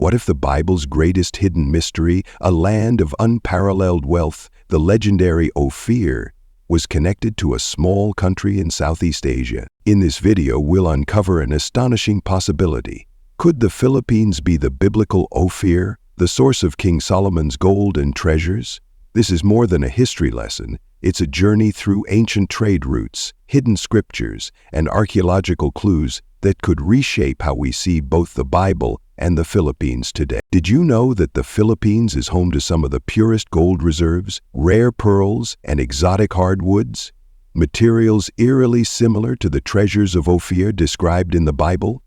What if the Bible's greatest hidden mystery, a land of unparalleled wealth, the legendary Ophir, was connected to a small country in Southeast Asia? In this video, we'll uncover an astonishing possibility. Could the Philippines be the biblical Ophir, the source of King Solomon's gold and treasures? This is more than a history lesson. It's a journey through ancient trade routes, hidden scriptures, and archaeological clues that could reshape how we see both the Bible and the Philippines today. Did you know that the Philippines is home to some of the purest gold reserves, rare pearls, and exotic hardwoods? Materials eerily similar to the treasures of Ophir described in the Bible?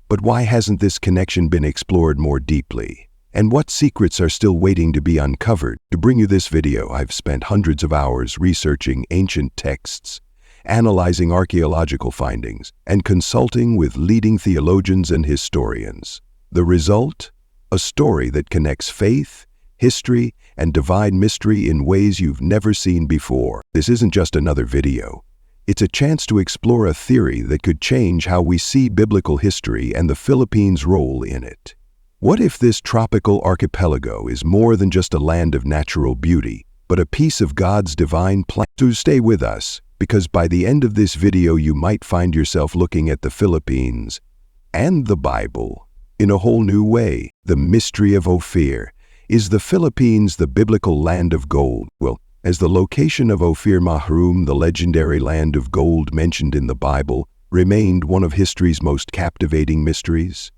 But why hasn't this connection been explored more deeply? And what secrets are still waiting to be uncovered? To bring you this video, I've spent hundreds of hours researching ancient texts, analyzing archaeological findings, and consulting with leading theologians and historians. The result? A story that connects faith, history, and divine mystery in ways you've never seen before. This isn't just another video. It's a chance to explore a theory that could change how we see biblical history and the Philippines' role in it. What if this tropical archipelago is more than just a land of natural beauty, but a piece of God's divine plan? So stay with us, because by the end of this video you might find yourself looking at the Philippines and the Bible in a whole new way. The mystery of Ophir. Is the Philippines the biblical land of gold? Well, as the location of Ophir Mahrum, the legendary land of gold mentioned in the Bible, remained one of history's most captivating mysteries.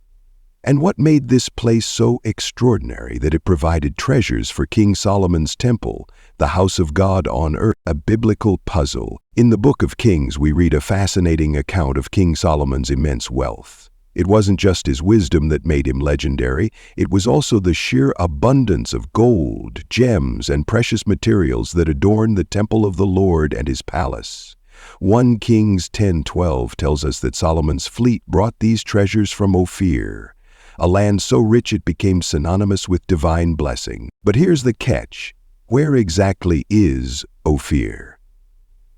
And what made this place so extraordinary that it provided treasures for King Solomon's temple, the house of God on earth? A biblical puzzle. In the book of Kings, we read a fascinating account of King Solomon's immense wealth. It wasn't just his wisdom that made him legendary, it was also the sheer abundance of gold, gems, and precious materials that adorned the temple of the Lord and his palace. 1 Kings 10:12 tells us that Solomon's fleet brought these treasures from Ophir, a land so rich it became synonymous with divine blessing. But here's the catch. Where exactly is Ophir?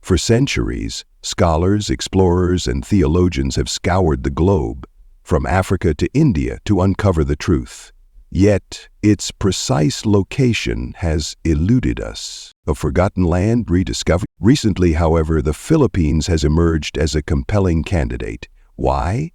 For centuries, scholars, explorers, and theologians have scoured the globe, from Africa to India, to uncover the truth. Yet, its precise location has eluded us. A forgotten land rediscovered. Recently, however, the Philippines has emerged as a compelling candidate. Why?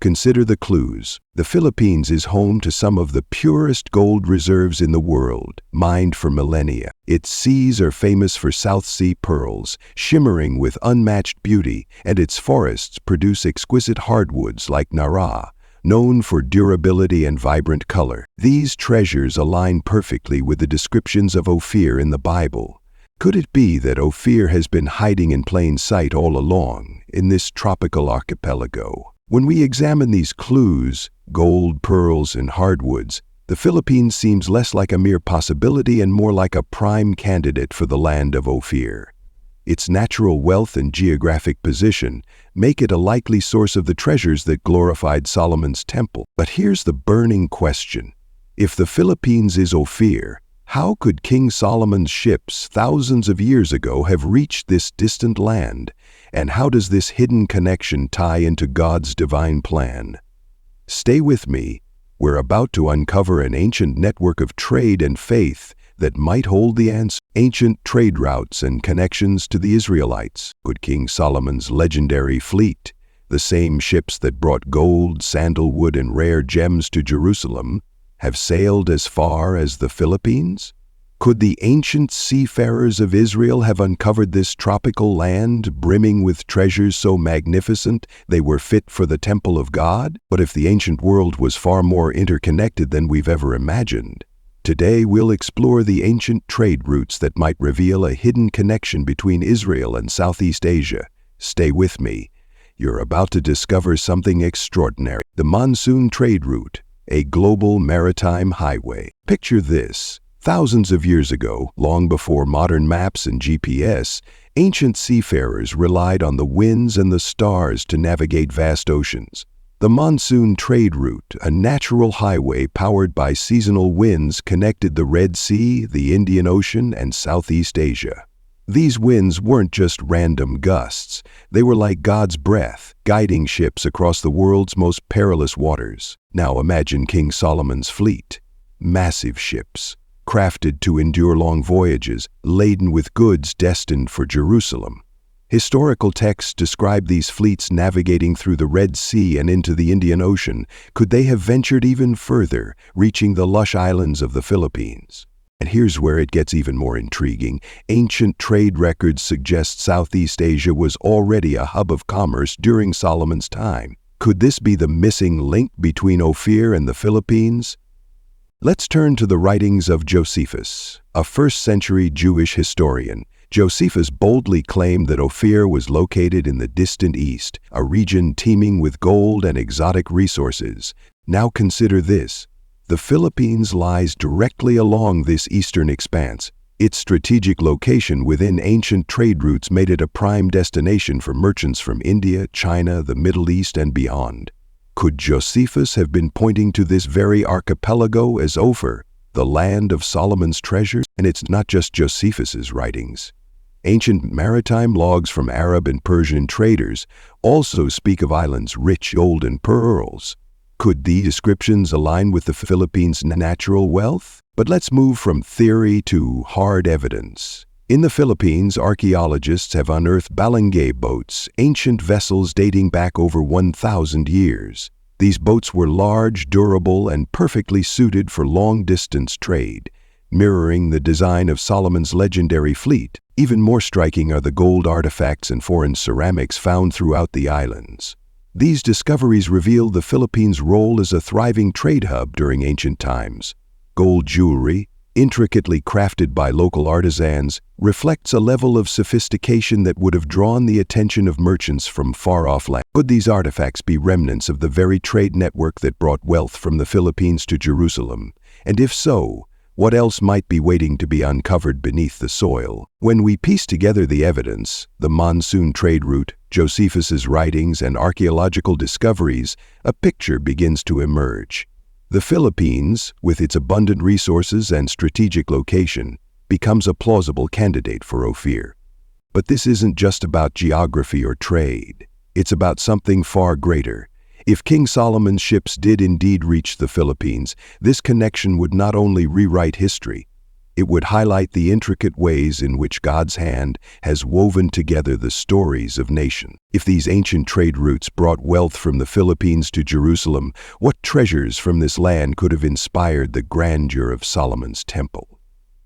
Consider the clues. The Philippines is home to some of the purest gold reserves in the world, mined for millennia. Its seas are famous for South Sea pearls, shimmering with unmatched beauty, and its forests produce exquisite hardwoods like Nara, known for durability and vibrant color. These treasures align perfectly with the descriptions of Ophir in the Bible. Could it be that Ophir has been hiding in plain sight all along in this tropical archipelago? When we examine these clues, gold, pearls, and hardwoods, the Philippines seems less like a mere possibility and more like a prime candidate for the land of Ophir. Its natural wealth and geographic position make it a likely source of the treasures that glorified Solomon's temple. But here's the burning question. If the Philippines is Ophir, how could King Solomon's ships thousands of years ago have reached this distant land? And how does this hidden connection tie into God's divine plan? Stay with me. We're about to uncover an ancient network of trade and faith that might hold the answer. Ancient trade routes and connections to the Israelites. Could King Solomon's legendary fleet, the same ships that brought gold, sandalwood, and rare gems to Jerusalem, have sailed as far as the Philippines? Could the ancient seafarers of Israel have uncovered this tropical land brimming with treasures so magnificent they were fit for the temple of God? But if the ancient world was far more interconnected than we've ever imagined, today we'll explore the ancient trade routes that might reveal a hidden connection between Israel and Southeast Asia. Stay with me. You're about to discover something extraordinary. The monsoon trade route, a global maritime highway. Picture this. Thousands of years ago, long before modern maps and GPS, ancient seafarers relied on the winds and the stars to navigate vast oceans. The monsoon trade route, a natural highway powered by seasonal winds, connected the Red Sea, the Indian Ocean, and Southeast Asia. These winds weren't just random gusts. They were like God's breath, guiding ships across the world's most perilous waters. Now imagine King Solomon's fleet. Massive ships, crafted to endure long voyages, laden with goods destined for Jerusalem. Historical texts describe these fleets navigating through the Red Sea and into the Indian Ocean. Could they have ventured even further, reaching the lush islands of the Philippines? And here's where it gets even more intriguing. Ancient trade records suggest Southeast Asia was already a hub of commerce during Solomon's time. Could this be the missing link between Ophir and the Philippines? Let's turn to the writings of Josephus, a first-century Jewish historian. Josephus boldly claimed that Ophir was located in the distant east, a region teeming with gold and exotic resources. Now consider this. The Philippines lies directly along this eastern expanse. Its strategic location within ancient trade routes made it a prime destination for merchants from India, China, the Middle East, and beyond. Could Josephus have been pointing to this very archipelago as Ophir, the land of Solomon's treasures? And it's not just Josephus's writings. Ancient maritime logs from Arab and Persian traders also speak of islands rich in gold and pearls. Could these descriptions align with the Philippines' natural wealth? But let's move from theory to hard evidence. In the Philippines, archaeologists have unearthed balangay boats, ancient vessels dating back over 1,000 years. These boats were large, durable, and perfectly suited for long-distance trade, mirroring the design of Solomon's legendary fleet. Even more striking are the gold artifacts and foreign ceramics found throughout the islands. These discoveries reveal the Philippines' role as a thriving trade hub during ancient times. Gold jewelry, intricately crafted by local artisans, reflects a level of sophistication that would have drawn the attention of merchants from far-off lands. Could these artifacts be remnants of the very trade network that brought wealth from the Philippines to Jerusalem? And if so, what else might be waiting to be uncovered beneath the soil? When we piece together the evidence, the monsoon trade route, Josephus's writings, and archaeological discoveries, a picture begins to emerge. The Philippines, with its abundant resources and strategic location, becomes a plausible candidate for Ophir. But this isn't just about geography or trade. It's about something far greater. If King Solomon's ships did indeed reach the Philippines, this connection would not only rewrite history, it would highlight the intricate ways in which God's hand has woven together the stories of nations. If these ancient trade routes brought wealth from the Philippines to Jerusalem, what treasures from this land could have inspired the grandeur of Solomon's temple?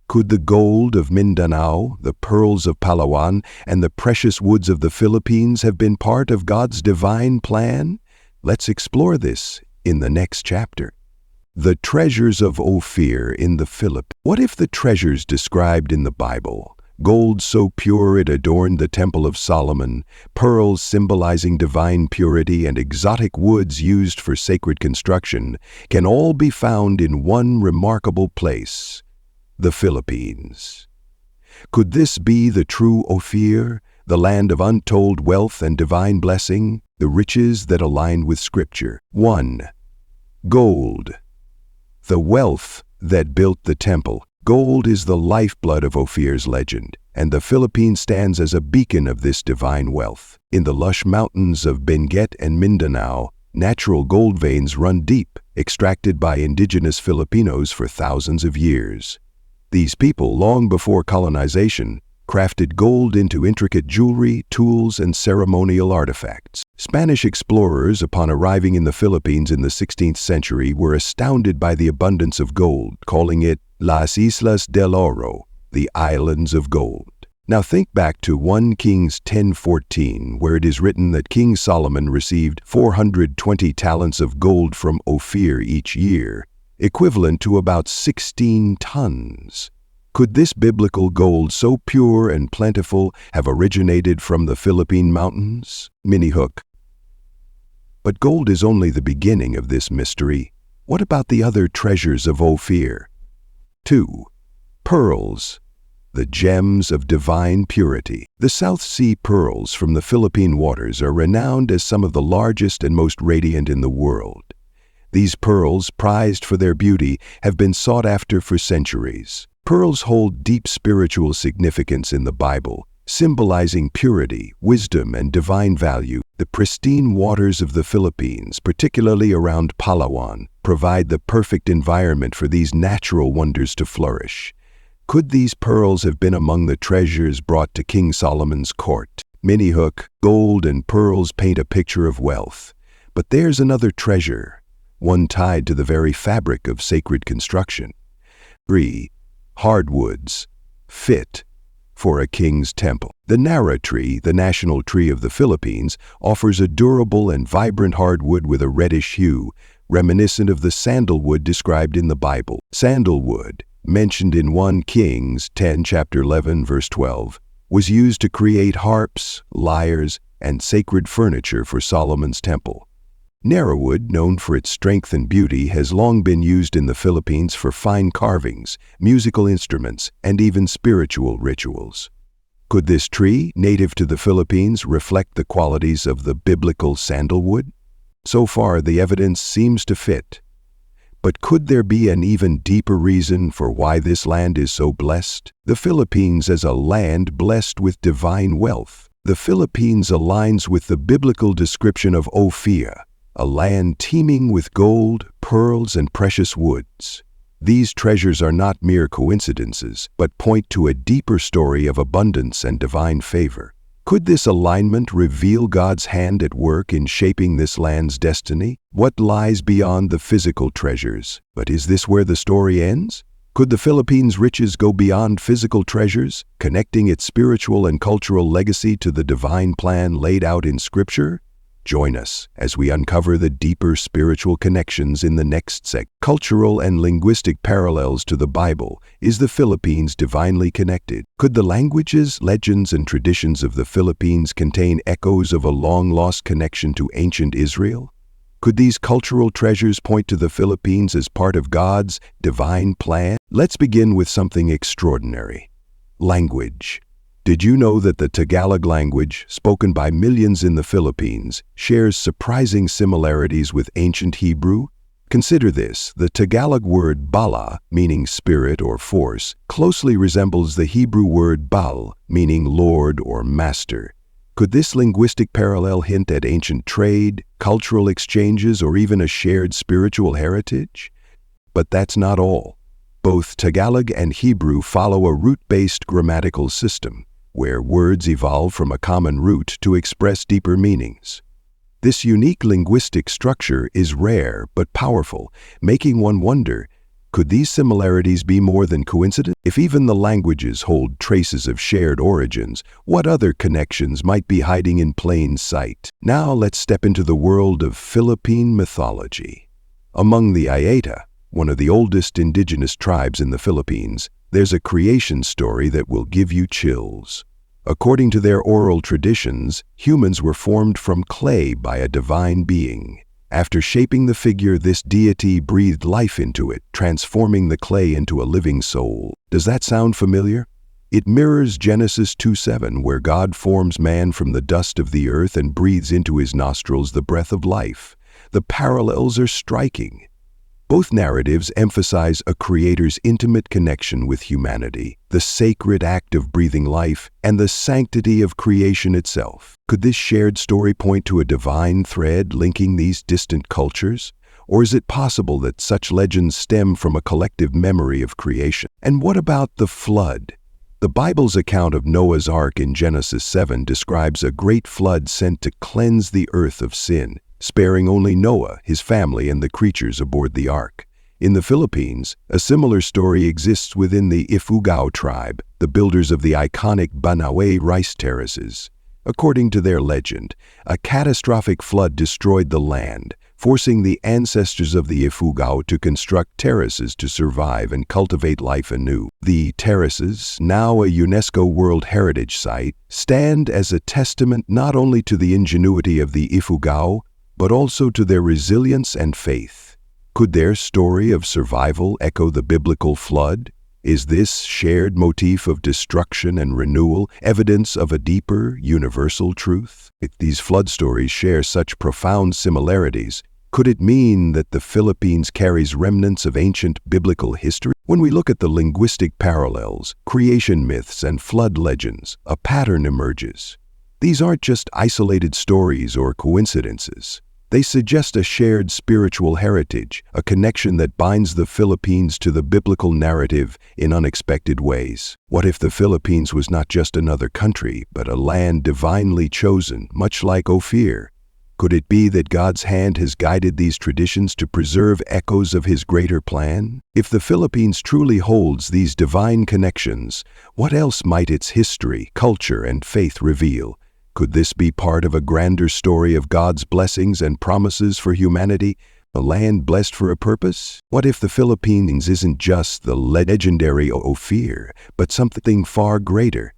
Could the gold of Mindanao, the pearls of Palawan, and the precious woods of the Philippines have been part of God's divine plan? Let's explore this in the next chapter. The treasures of Ophir in the Philippines. What if the treasures described in the Bible, gold so pure it adorned the Temple of Solomon, pearls symbolizing divine purity, and exotic woods used for sacred construction, can all be found in one remarkable place, the Philippines? Could this be the true Ophir, the land of untold wealth and divine blessing, the riches that align with Scripture? 1. Gold. The wealth that built the temple. Gold is the lifeblood of Ophir's legend, and the Philippines stands as a beacon of this divine wealth. In the lush mountains of Benguet and Mindanao, natural gold veins run deep, extracted by indigenous Filipinos for thousands of years. These people, long before colonization, crafted gold into intricate jewelry, tools, and ceremonial artifacts. Spanish explorers, upon arriving in the Philippines in the 16th century, were astounded by the abundance of gold, calling it Las Islas del Oro, the Islands of Gold. Now think back to 1 Kings 10:14, where it is written that King Solomon received 420 talents of gold from Ophir each year, equivalent to about 16 tons. Could this biblical gold, so pure and plentiful, have originated from the Philippine mountains? Mini hook. But gold is only the beginning of this mystery. What about the other treasures of Ophir? 2. Pearls, the gems of divine purity. The South Sea pearls from the Philippine waters are renowned as some of the largest and most radiant in the world. These pearls, prized for their beauty, have been sought after for centuries. Pearls hold deep spiritual significance in the Bible, symbolizing purity, wisdom, and divine value. The pristine waters of the Philippines, particularly around Palawan, provide the perfect environment for these natural wonders to flourish. Could these pearls have been among the treasures brought to King Solomon's court? Minihook, gold and pearls paint a picture of wealth. But there's another treasure, one tied to the very fabric of sacred construction. 3. Hardwoods, fit for a king's temple. The Nara tree, the national tree of the Philippines, offers a durable and vibrant hardwood with a reddish hue, reminiscent of the sandalwood described in the Bible. Sandalwood, mentioned in 1 Kings 10, chapter 11, verse 12, was used to create harps, lyres, and sacred furniture for Solomon's temple. Narawood, known for its strength and beauty, has long been used in the Philippines for fine carvings, musical instruments, and even spiritual rituals. Could this tree, native to the Philippines, reflect the qualities of the biblical sandalwood? So far, the evidence seems to fit. But could there be an even deeper reason for why this land is so blessed? The Philippines as a land blessed with divine wealth. The Philippines aligns with the biblical description of Ophir, a land teeming with gold, pearls, and precious woods. These treasures are not mere coincidences, but point to a deeper story of abundance and divine favor. Could this alignment reveal God's hand at work in shaping this land's destiny? What lies beyond the physical treasures? But is this where the story ends? Could the Philippines' riches go beyond physical treasures, connecting its spiritual and cultural legacy to the divine plan laid out in Scripture? Join us as we uncover the deeper spiritual connections in the next segment. Cultural and linguistic parallels to the Bible. Is the Philippines divinely connected? Could the languages, legends, and traditions of the Philippines contain echoes of a long-lost connection to ancient Israel? Could these cultural treasures point to the Philippines as part of God's divine plan? Let's begin with something extraordinary. Language. Did you know that the Tagalog language, spoken by millions in the Philippines, shares surprising similarities with ancient Hebrew? Consider this: the Tagalog word bala, meaning spirit or force, closely resembles the Hebrew word Baal, meaning Lord or Master. Could this linguistic parallel hint at ancient trade, cultural exchanges, or even a shared spiritual heritage? But that's not all. Both Tagalog and Hebrew follow a root-based grammatical system, where words evolve from a common root to express deeper meanings. This unique linguistic structure is rare but powerful, making one wonder, could these similarities be more than coincidence? If even the languages hold traces of shared origins, what other connections might be hiding in plain sight? Now let's step into the world of Philippine mythology. Among the Ayata, one of the oldest indigenous tribes in the Philippines, there's a creation story that will give you chills. According to their oral traditions, humans were formed from clay by a divine being. After shaping the figure, this deity breathed life into it, transforming the clay into a living soul. Does that sound familiar? It mirrors Genesis 2:7, where God forms man from the dust of the earth and breathes into his nostrils the breath of life. The parallels are striking. Both narratives emphasize a creator's intimate connection with humanity, the sacred act of breathing life, and the sanctity of creation itself. Could this shared story point to a divine thread linking these distant cultures? Or is it possible that such legends stem from a collective memory of creation? And what about the flood? The Bible's account of Noah's Ark in Genesis 7 describes a great flood sent to cleanse the earth of sin, sparing only Noah, his family, and the creatures aboard the ark. In the Philippines, a similar story exists within the Ifugao tribe, the builders of the iconic Banaue rice terraces. According to their legend, a catastrophic flood destroyed the land, forcing the ancestors of the Ifugao to construct terraces to survive and cultivate life anew. The terraces, now a UNESCO World Heritage Site, stand as a testament not only to the ingenuity of the Ifugao, but also to their resilience and faith. Could their story of survival echo the biblical flood? Is this shared motif of destruction and renewal evidence of a deeper, universal truth? If these flood stories share such profound similarities, could it mean that the Philippines carries remnants of ancient biblical history? When we look at the linguistic parallels, creation myths, and flood legends, a pattern emerges. These aren't just isolated stories or coincidences. They suggest a shared spiritual heritage, a connection that binds the Philippines to the biblical narrative in unexpected ways. What if the Philippines was not just another country, but a land divinely chosen, much like Ophir? Could it be that God's hand has guided these traditions to preserve echoes of His greater plan? If the Philippines truly holds these divine connections, what else might its history, culture, and faith reveal? Could this be part of a grander story of God's blessings and promises for humanity, a land blessed for a purpose? What if the Philippines isn't just the legendary Ophir, but something far greater?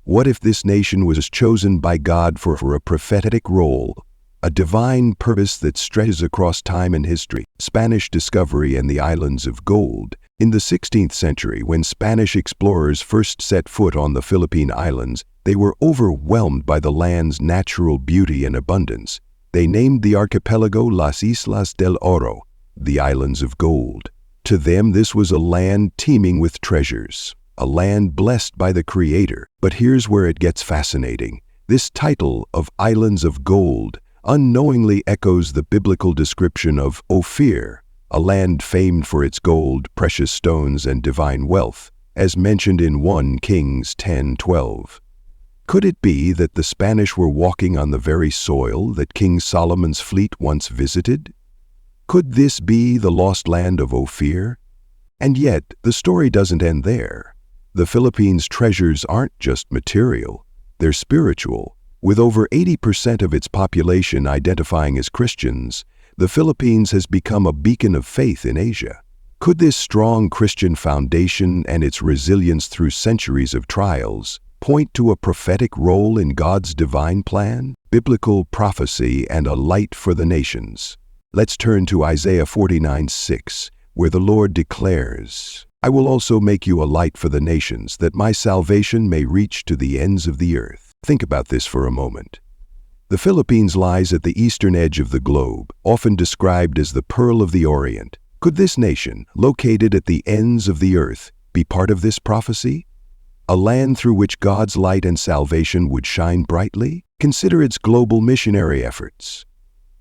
What if this nation was chosen by God for a prophetic role, a divine purpose that stretches across time and history? Spanish discovery and the islands of gold. In the 16th century, when Spanish explorers first set foot on the Philippine Islands, they were overwhelmed by the land's natural beauty and abundance. They named the archipelago Las Islas del Oro, the Islands of Gold. To them, this was a land teeming with treasures, a land blessed by the Creator. But here's where it gets fascinating. This title of Islands of Gold unknowingly echoes the biblical description of Ophir, a land famed for its gold, precious stones, and divine wealth, as mentioned in 1 Kings 10:12. Could it be that the Spanish were walking on the very soil that King Solomon's fleet once visited? Could this be the lost land of Ophir? And yet, the story doesn't end there. The Philippines' treasures aren't just material, they're spiritual. With over 80% of its population identifying as Christians, the Philippines has become a beacon of faith in Asia. Could this strong Christian foundation and its resilience through centuries of trials point to a prophetic role in God's divine plan, biblical prophecy, and a light for the nations? Let's turn to Isaiah 49:6, where the Lord declares, "I will also make you a light for the nations, that my salvation may reach to the ends of the earth." Think about this for a moment. The Philippines lies at the eastern edge of the globe, often described as the Pearl of the Orient. Could this nation, located at the ends of the earth, be part of this prophecy? A land through which God's light and salvation would shine brightly? Consider its global missionary efforts.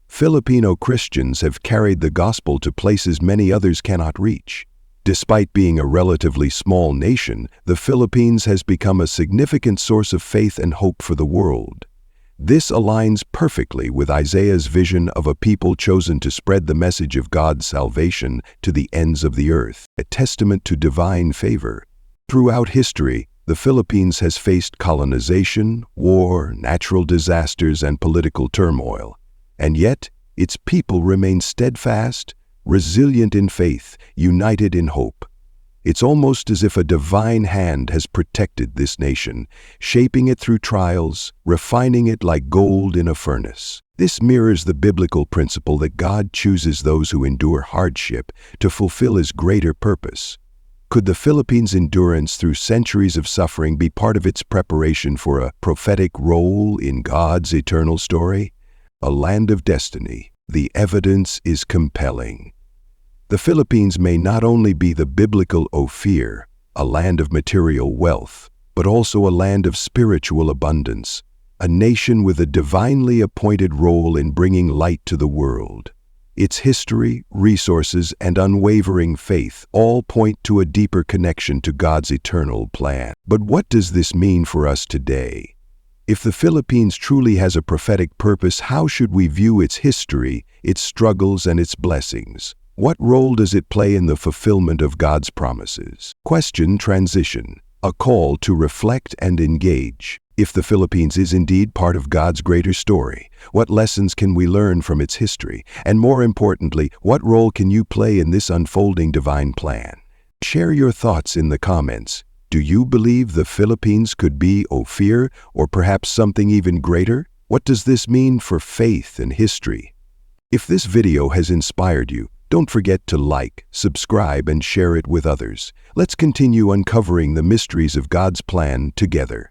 Filipino Christians have carried the gospel to places many others cannot reach. Despite being a relatively small nation, the Philippines has become a significant source of faith and hope for the world. This aligns perfectly with Isaiah's vision of a people chosen to spread the message of God's salvation to the ends of the earth, a testament to divine favor. Throughout history, the Philippines has faced colonization, war, natural disasters, and political turmoil. And yet, its people remain steadfast, resilient in faith, united in hope. It's almost as if a divine hand has protected this nation, shaping it through trials, refining it like gold in a furnace. This mirrors the biblical principle that God chooses those who endure hardship to fulfill His greater purpose. Could the Philippines' endurance through centuries of suffering be part of its preparation for a prophetic role in God's eternal story? A land of destiny. The evidence is compelling. The Philippines may not only be the biblical Ophir, a land of material wealth, but also a land of spiritual abundance, a nation with a divinely appointed role in bringing light to the world. Its history, resources, and unwavering faith all point to a deeper connection to God's eternal plan. But what does this mean for us today? If the Philippines truly has a prophetic purpose, how should we view its history, its struggles, and its blessings? What role does it play in the fulfillment of God's promises? Question transition. A call to reflect and engage. If the Philippines is indeed part of God's greater story, what lessons can we learn from its history? And more importantly, what role can you play in this unfolding divine plan? Share your thoughts in the comments. Do you believe the Philippines could be Ophir, or perhaps something even greater? What does this mean for faith and history? If this video has inspired you, don't forget to like, subscribe, and share it with others. Let's continue uncovering the mysteries of God's plan together.